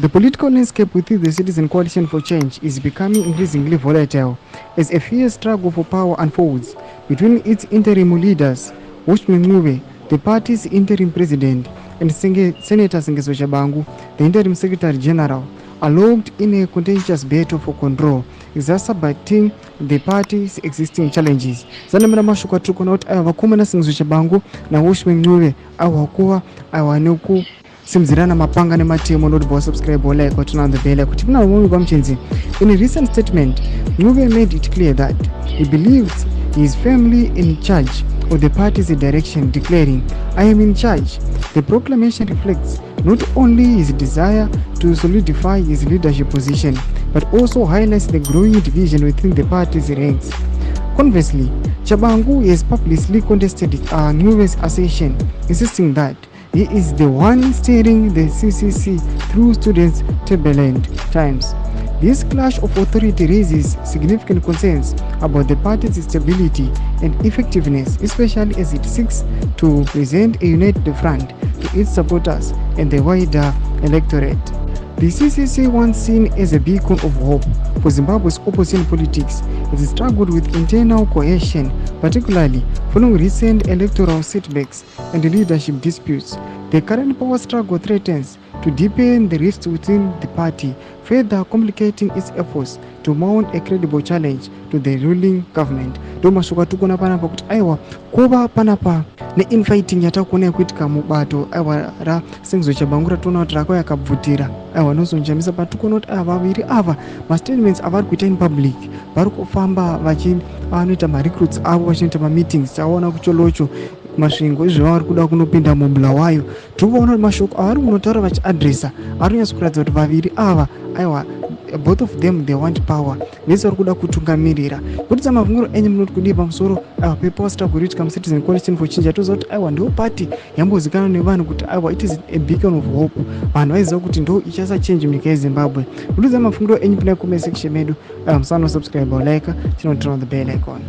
The political landscape within the Citizen Coalition for Change is becoming increasingly volatile as a fierce struggle for power unfolds between its interim leaders, NaWelshman Ncube, the party's interim president, and Senator Zvomutsana, the interim secretary general, are locked in a contentious battle for control, exacerbating the party's existing challenges. Zanamira mashuka tukona kuti aya vakomana Zvomutsana NaWelshman Ncube awakuwa awanoku simzirana mapanga nematemo noti subscribe or like or turn on the bell kuti muna umwe kwamchenzi. In a recent statement, Ncube made it clear that he believes he is firmly in charge of the party's direction, declaring, "I am in charge." The proclamation reflects not only his desire to solidify his leadership position, but also highlights the growing division within the party's ranks. Conversely, Tshabangu has publicly contested Ncube's assertion, insisting that he is the one steering the CCC through students' turbulent times. This clash of authority raises significant concerns about the party's stability and effectiveness, especially as it seeks to present a united front to its supporters and the wider electorate. The CCC, once seen as a beacon of hope for Zimbabwe's opposition politics, has struggled with internal cohesion, particularly following recent electoral setbacks and leadership disputes. The current power struggle threatens to deepen the rifts within the party, further complicating its efforts to mount a credible challenge to the ruling government. Domasuka tukona panapa kuti aiwa kuva panapa ne-infighting yatakuona kuitika mubato aiwa ra Zvomutsana ratona kuti rako yakabvutira aiwa nozonjamisa patukona kuti ava vaviri ava mastatements avari kuita in public vari kufamba vanoita marecruits avo vachinoita mameetings taona kucholocho masvingo izvo vari kuda kunopinda mubulawayo. Tikuona kuti mashoko avari kunotaura vachiadresa ari kunyatsokuratidza kuti vaviri ava aiwa both of them they want power, vese vari kuda kutungamirira. Kutitsa mavhunguro enyu munoti kudii pamusoro pepower struggle iriitika muCitizen Coalition for Change? Atoziva kuti aiwa ndo party yambozikanwa nevanhu kuti aiwa it is a beacon of hope, vanhu vaiziva kuti ndo ichasa change munyika yeZimbabwe. Kutitsa mavhunguro enyu pinai comment section medu, musano subscribe or like, turn on the bell icon.